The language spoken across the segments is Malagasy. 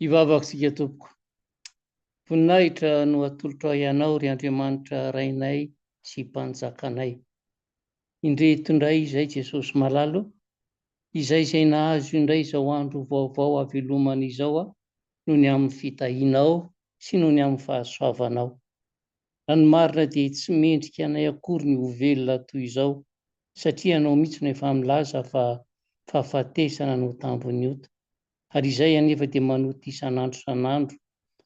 Ivavaka sika tompoko. Voninahitra no atolotra ianao ry Andriamanitra rainay sy mpanjakanay. Indreto indray izay Jesosy malalo, izay nahazo indray izao andro vaovao avelomana izao noho ny amin'ny fitahinao sy noho ny amin'ny fahasoavanao. Raha ny marina dia tsy mendrika anay akory ny hovelona toy izao, satria anao mihitsy no efa milaza fa fahafatesana no tambony ota. Ary izay anefa dia manoto isan'andro isan'andro,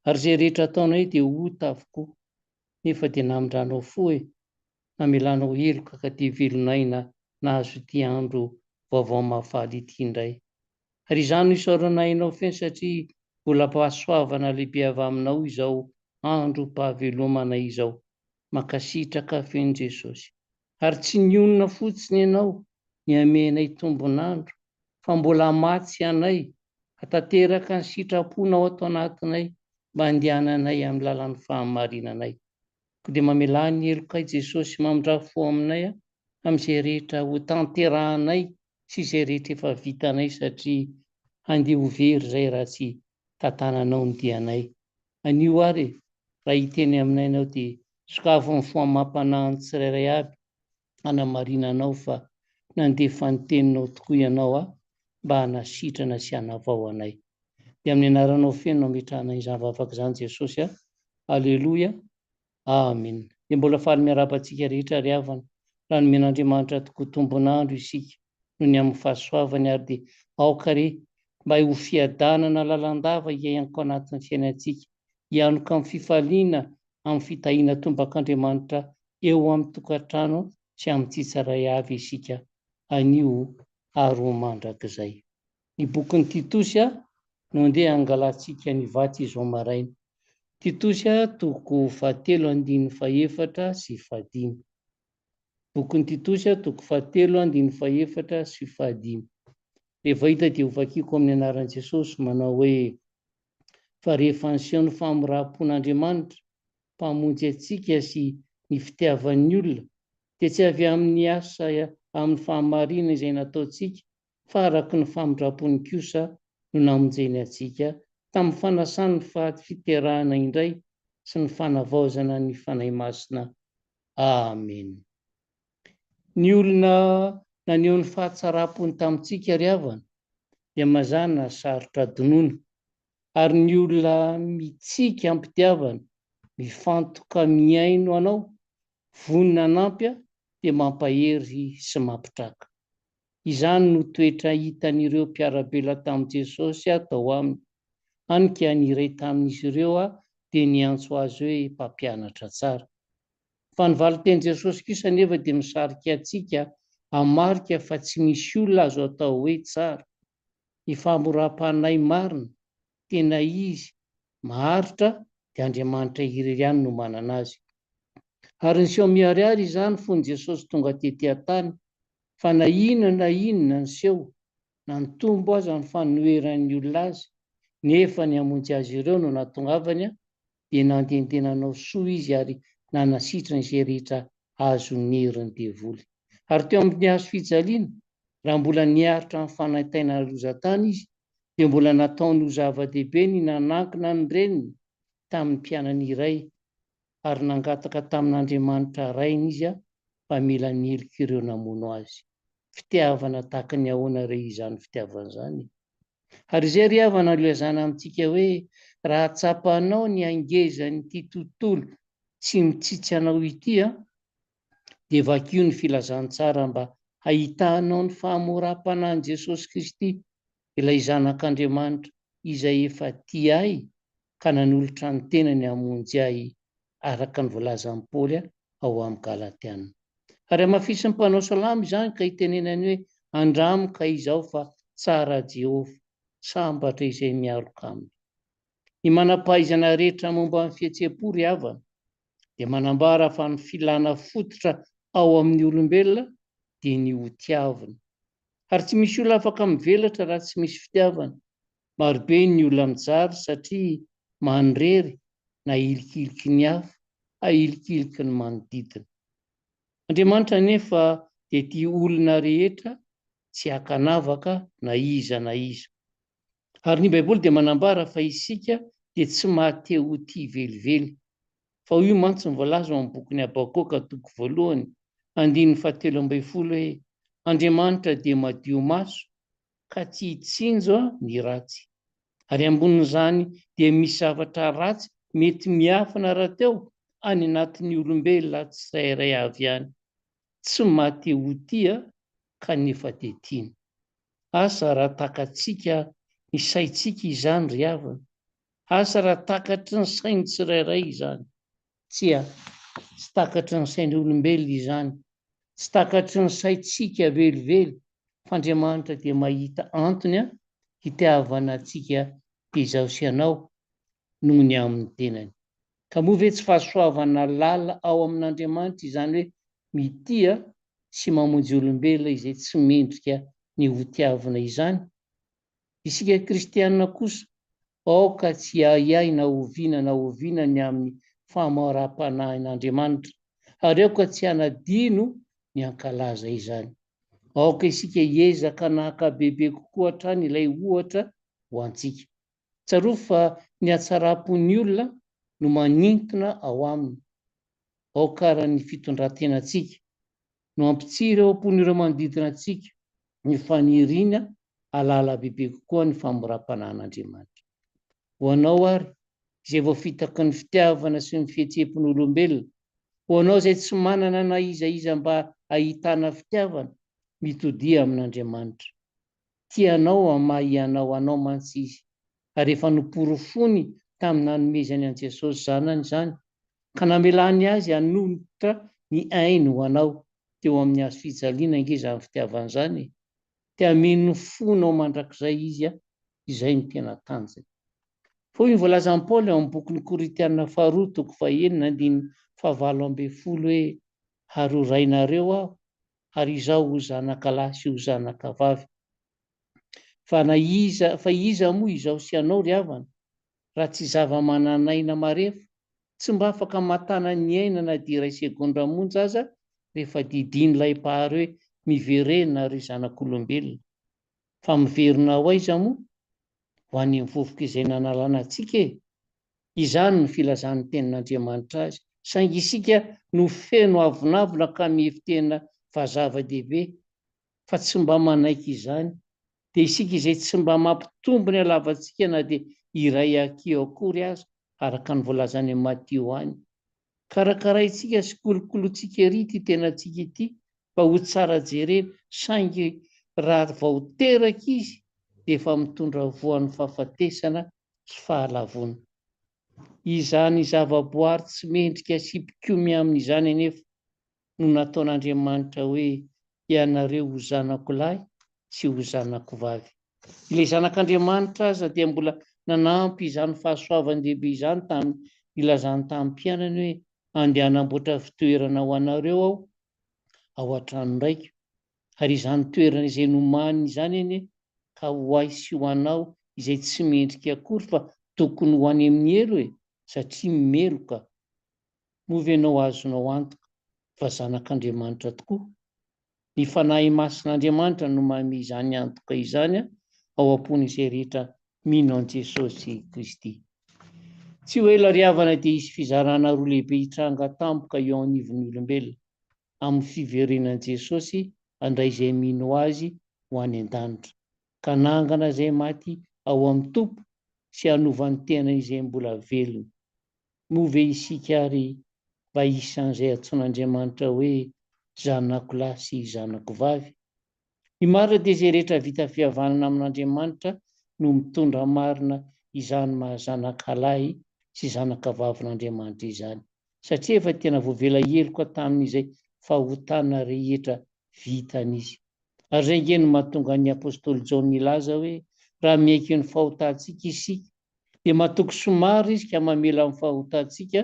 ary izay rehetra ataonay dia ota avokoa. Nefa dia namindranao fo namelanao heloka ka dia velonaina nahazo ity andro vaovao mahafaly ity indray. Ary izany no isaoranainao feno satria mbola pahasoavana lehibe avy aminao izao andro mpahavelomana izao. Mankasitraka feno Jesosy. Ary tsy nionona fotsiny ianao ny amenay tombonandro, fa mbola matsy anay, hatateraka ny sitraponao ato anatinay mba handehananay amin'ny lalan'ny fahamarinanay. Ko dia mamelany heloka Jesosy mamindrafo aminay amin'izay rehetra ho tanterahanay sy izay rehetra efa vitanay, satria handeha ho very izay raha tsy tantananao ny dianay. Anio ary raha hiteny aminay ianao dia sokafo ny foamam-panahy ny tsirairay aby, hanamarinanao fa nandefa ny teninao tokoa ianao mba hanasitrana sy hanavao anay. Dia amin'ny anaranao feno nametrahana izany vavaka izany Jesosy. Aleloia, amen. Dia mbola faly miarabantsika rehetra ry havana, raha nomen'Andriamanitra tokoa tombonandro isika noho ny amin'ny fahasoavany, ary dia aoka re mba ho fiadanana lalandava iainako anatin'ny fiainantsika, hianoka amin'ny fifaliana amin'ny fitahiana tombak'Andriamanitra eo amin'ny tokantrano sy amin'ny tsitsaray avy isika anio ary ho mandrakizay. Ny bokin'ny Titosy no andeha angalantsika ny vaty izao maraina. Titosy toko 7:4-5. Bokin'ny Titosy toko 7:4-5. Rehefa hita dia ho vakiako amin'ny anaran'i Jesosy manao hoe: fa rehefa niseho ny famoraam-pon'Andriamanitra mpamonjy antsika sy ny fitiavan'ny olona, dia tsy avy amin'ny asa amin'ny fahamarinana izay nataontsika, fa araka ny famindram-pony kosa no namonjeny antsika tamin'ny fanasany ny fiterahana indray sy ny fanavaozana ny fanahy masina. Amen. Ny olona naneho ny fahatsara-pony tamintsika ry havana dia mazana sarotra donoina, ary ny olona mitsika ampitiavana, mifantoka miaino anao, vonina anampy dia mampahery sy mampitraka. Izany no toetra hitan'ireo mpiara-bela tamin'i Jesosy tao aminy, hany ka ny iray tamin'izy ireo dia niantso azy hoe mpampianatra tsara. Fa ny valiteny Jesosy kosa nefa dia misarika antsika hamarika fa tsy misy olona azo atao hoe tsara. Ny famoram-panahy marina, tena izy maharitra, dia Andriamanitra irery ihany no manana azy. Ary niseho miharihary izany fony Jesosy tonga tetỳ an-tany, fa na inona ny seho, na ny tombo aza ny fanoheran'ny olona azy, nefa ny hamonjy azy ireo no nahatongavany, dia nandendenanao soa izy ary nanasitrana izay rehetra azony heriny devoly. Ary teo amin'ny hazo fijaliana, raha mbola niaritra amin'ny fanantenana lozatany izy, dia mbola nataony ho zava-dehibe ny nanankina ny reniny tamin'ny mpianany iray, ary nangataka tamin'Andriamanitra rainy izy mba mila ny heloka ireo namono azy. Fitiavana tahaka ny ahoana re izany fitiavana izany. Ary izay ry havana no ilazana amintsika hoe raha tsapanao ny angezan'ity tontolo tsy mitsitsy anao ity, dia vakio ny filazantsara mba ahitanao ny fahamoram-panahin'i Jesosy Kristy, ilay zanak'Andriamanitra izay efa tia ahy ka nanolotra ny tenany hamonjy ahy, araka ny voalazan'i Paoly ao amin'ny Galatiana. Ary hamafisy ny mpanao salamo izany ka hitenenany hoe: andramika izao fa tsara Jehova, sambatra izay miaroka aminy. Ny manam-pahaizana rehetra momba ny fihetsem-po ry havana dia manambara fa ny filana fototra ao amin'ny olombelona dia ny hotiavana. Ary tsy misy olona afaka mivelatra raha tsy misy fitiavana. Marobe ny olona mijary satria mandrery na ilikiliky ny hafa, ahilikiliky ny manodidina. Andriamanitra nefa dia tia olona rehetra, tsy hakanavaka na iza na iza. Ary ny baiboly dia manambara fa isika dia tsy mahateo ho tia velively. Fa io mantsy ny voalaza ao amin'ny bokin'ny Habakoka toko 1 andininy 17 hoe Andriamanitra dia madio maso ka tsy hitsinjo ny ratsy. Ary ambonin'izany dia misy zavatra ratsy mety miafina rahateo any anatin'ny olombelona tsirairay avy ihany. Tsy mahateo ho tia kanefa dia tiana. Asa raha takatsika ny saintsika izany ry havana. Asa raha takatry ny sain'ny tsirairay izany. Tsia, tsy takatry ny sain'ny olombelona izany. Tsy takatry ny saintsika velively. Fa Andriamanitra dia mahita antony hitiavana antsika dia izaho sy ianao noho ny amin'ny tenany. Ka moa ve tsy fahasoavana lala ao amin'Andriamanitra izany hoe mitia sy mamonjy olombelona izay tsy mendrika ny hitiavana izany? Isika kristianina kosa aoka tsy ahiahy na oviana ny amin'ny fahamaram-panahin'Andriamanitra, ary aoka tsy hanadino ny hankalaza izany. Aoka isika hiezaka nahaka bebe kokoa hatrany ilay ohatra ho antsika. Tsarovy fa ny hatsarapon'ny olona no manintona ao aminy. Aoka raha ny fitondrantenantsika no ampitsiry ao am-pon'ireo manodidina antsika ny faniriana halala bebe kokoa ny famoram-panahin'Andriamanitra. Ho anao ary izay voafitaky ny fitiavana sy ny fihetseham-pon'olombelona, ho anao izay tsy manana na iza mba ahitana fitiavana, mitodia amin'Andriamanitra. Tianao hamahy anao mantsy izy, ary efa noporofony tamin'ny nanomezany an' Jesosy zanany izany, ka namelany azy hanolotra ny ainy ho anao teo amin'ny hazo fijaliana ange izany fitiavana izany. Te hameno fonao mandrakizay izy izay ny tena tanjany. Fô io voalazan'i Paoly ao amin'ny bokin'ny Korinthiana 2 toko 1 andininy 17 hoe ary horainareo aho, ary izaho ho zanakalahy sy ho zanakavavy. Fa iza moa izaho sy ianao ry havana, raha tsy zava-manan'aina marefo, tsy mba afaka matana ny aina na dia iray segondra monja aza rehefa didin'ilay mpahary hoe miverena ry zanak'olombelona. Fa miverina ho aiza moa? Ho any amin'ny vovoka izay nanalana antsika e. Izany no filazan'ny tenin'Andriamanitra azy. Saingy isika no feno avonavona ka mihefitena vazava-dehibe, fa tsy mba manaiky izany. Dia isika izay tsy mba mampitombo ny halavantsika na dia iray akio akory aza, araka ny voalazany amin'ny Matio any. Karakaraintsika sy kolokolotsika ery ity tenantsika ity, mba ho tsara jerena, saingy raha vao teraka izy dia efa mitondra voan'ny fahafatesana sy fahalavona. Izany zavaboary tsy mendrika sy mpikomy amin'izany anefa no nataon'Andriamanitra hoe ianareo ho zanako lahy sy ho zanako vavy. Ilay zanak'Andriamanitra aza dia mbola nanampy izany fahasoavan-dehibe izany tamin'ny ilazany tamin'ny mpianany hoe andeha hanamboatra fitoerana ho anareo aho ao an-trano raiko. Ary izany toerana izay nomaniny izany anie ka ho ahy sy ho anao izay tsy mendrika akory fa tokony ho any amin'ny elo e, satria meloka. Moa ve ianao azonao antoka fa zanak'Andriamanitra tokoa? Ny fanahy masin'Andriamanitra no manome izany antoka izany ao am-pon'izay rehetra mino an' Jesosy Kristy. Tsy hoe ela ry havana dia hisy fizarana roa lehibe hitranga tampoka eo anivon'ny olombelona amin'ny fiverenan'i Jesosy andray izay mino azy ho any an-danitra, ka nangana izay maty ao amin'ny tompo sy hanovan'ny tena izay mbola velona. Moa ve isika ary mba isan'izay antsoin'Andriamanitra hoe zanako lahy sy zanako vavy? Ny marina dia izay rehetra vita fihavanana amin'Andriamanitra no mitondra marina izany mahazanakalahy sy zanakavavyn'Andriamanitra izany, satria efa tena voavela heloka tamin'izay fahotana rehetra vitan'izy. Ary izay nge no mahatonga ny apôstôly Jaona nilaza hoe raha miaiky ny fahotantsika isika dia mahatoky somary izy ka mamela amin'ny fahotantsika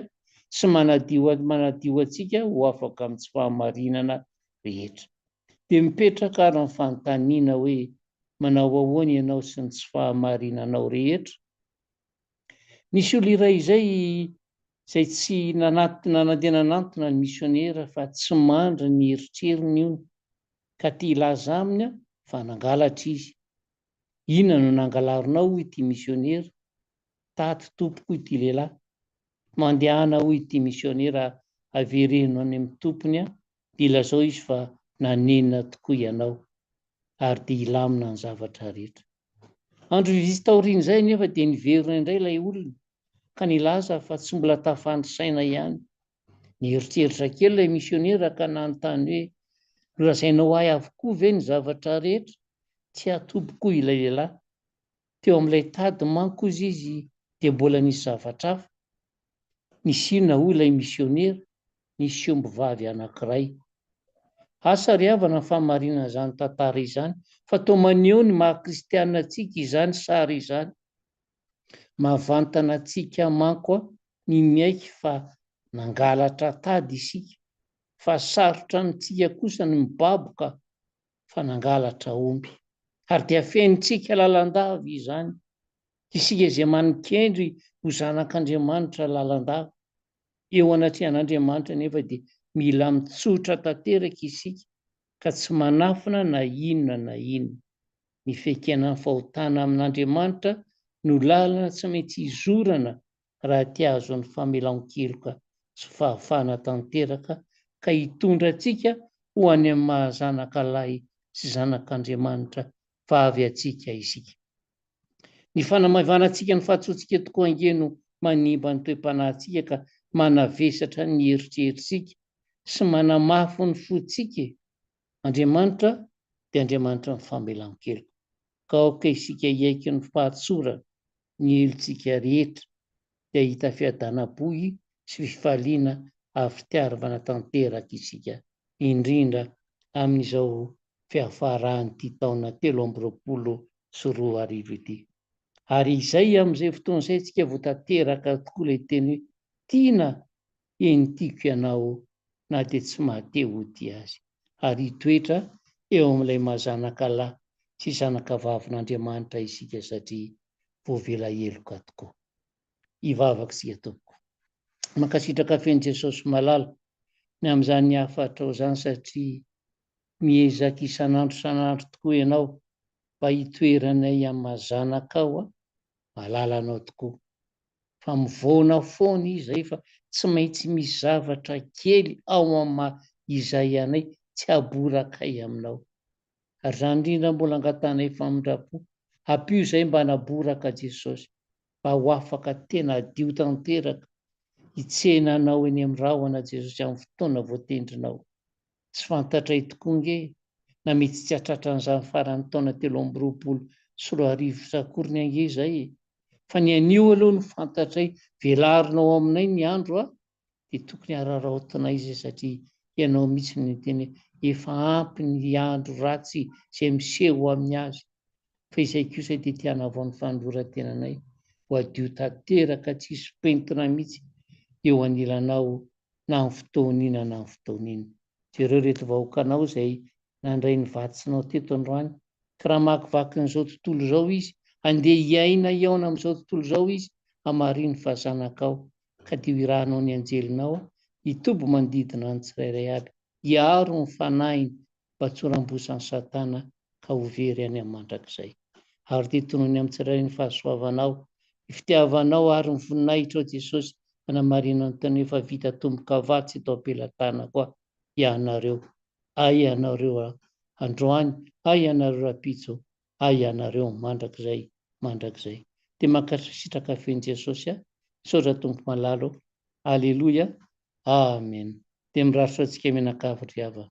sy manadio antsika ho afaka amin'ny tsy fahamarinana rehetra. Dia mipetraka ary amin'ny fanontaniana hoe manao ahoana ianao sy ny tsy fahamarinanao rehetra? Nisy olo iray izay tsy nandeha nanantona ny misionera fa tsy mandry ny eritrerini io, ka tia hilaza aminy fa nangalatra izy. Inona no nangalarinao hoy ity misionera? Tato tompoko ity lehilahy. Mandehana hoy ity misionera avereno any amin'ny tompony a, dia ilazao izy fa nanenina tokoa ianao ary dia ilamina ny zavatra rehetra. Andro vizita aoriana izay nefa dia niverina indray ilay olona ka nilaza fa tsy mbola tafandry saina ihany. Nieritreritra kely ilay misionera ka nanontany hoe nolazainao ahy avokoa ve ny zavatra rehetra? Tsy atompoko ilay lehilahy. Teo amin'ilay tady manko izy dia mbola nisy zavatra hafa. Nisy inona hoy ilay misionera? Nisy ombivavy anankiray. Asa ry havana ny famarinana izany tantara izany, fa toa maneho ny maha-kristianina antsika izany sary izany. Mahavantana antsika manko ny miaiky fa nangalatra tady isika, fa sarotra amintsika kosa ny mibaboka fa nangalatra omby. Ary dia fenontsika lalandava izany. Isika izay manikendry ho zanak'Andriamanitra lalandava. Eo anatrehan'Andriamanitra nefa dia mila mitsotra tanteraka isika ka tsy manafina na inona na inona. Ny fekenan'ny fahotana amin'Andriamanitra no lalana tsy maintsy hizorana raha tia azo ny famelan-keloka sy fahafahana tanteraka ka hitondra antsika ho any amin'ny mahazanaka lahy sy zanak'Andriamanitra fa avy antsika isika. Ny fanamavana antsika ny fahatsotsika tokoa angeno manimba ny toe-panahintsika ka manavesatra ny heritreritsika sy manamafy ny fontsika. Andriamanitra dia Andriamanitra ny famelan-keloka. Ka aoka isika hiaiky ny fahatsorana ny helontsika rehetra dia hita fiadanam-bohy sy fifaliana ary fitiaravana tanteraka isika, indrindra amin'izao fiafaran'ity taona 2024 ity. Ary izay amin'izay fotoana izay tsika vao tanteraka tokoa ilay teny hoe tiana eny tiako ianao na dia tsy mahateo ho tia azy, ary hitoetra eo amin'ilay mahazanaka lahy sy zanaka vavin'Andriamanitra isika satria voavela heloka tokoa. Hivavaka isika tompoko. Mankasitraka fen'i Jesosy malala ny amin'izany hafatrao izany satria miezaka isan'andro tokoa ianao mba hitoeranay amin'ny mahazanaka ao malala anao tokoa. Fa mivoana foana izy zay fa tsy maintsy misy zavatra kely ao amin'ny izay anay tsy haborakay aminao. Ary izany indrindra mbola angatanay famindrapo, ampio izay mba hanaboraka Jesosy mba ho afaka tena hadio tanteraka hitsenanao eny amin'ny rahona Jesosy amin'ny fotoana voatendrinao. Tsy fantatray tokoa nge na mety tsy hatratra an'izany faran'ny taona 2024 sakoriny ange izay, fa ny anio aloha no fantatray velarinao aminay ny andro dia tokony hararaotinay izay satria ianao mihitsy ny teny efa ampy ny andro ratsy izay miseho amin'ny azy. Fa izay kosa dia tiana avao ny fandroratenanay ho adio tanteraka tsisy pentina mihitsy eo anilanao na amin'ny fotoanina na amin'ny fotoanina. Jereo reto vahoakanao izay nandray ny vatsinao teto androany, ka raha makivaky n'izao tontolo izao izy, andeha hiaina iaona amin'izao tontolo izao izy, hamariny fa zanakao, ka dia irahanao ny anjelinao hitobo manodidina ny tsirairay aby, hiaro ny fanahiny mba tsy ho rambosan'ny Satana ka ho very any amin'ny mandrakizay. Ary tetonony amin'ny tsirairay ny fahasoavanao, ny fitiavanao ary ny voninahitra ao Jesosy, anamarina ny teny efa vita tomboka vatsy eto am-pelantanako koa ianareo. Ay ianareo androany, ay ianareo rapitso, ay ianareo mandrakizay. Dia mankasitraka fen'i Jesosy saotra tompo malalo. Aleloia. Amen. Dia mirarotra antsika mianakavy ry havana.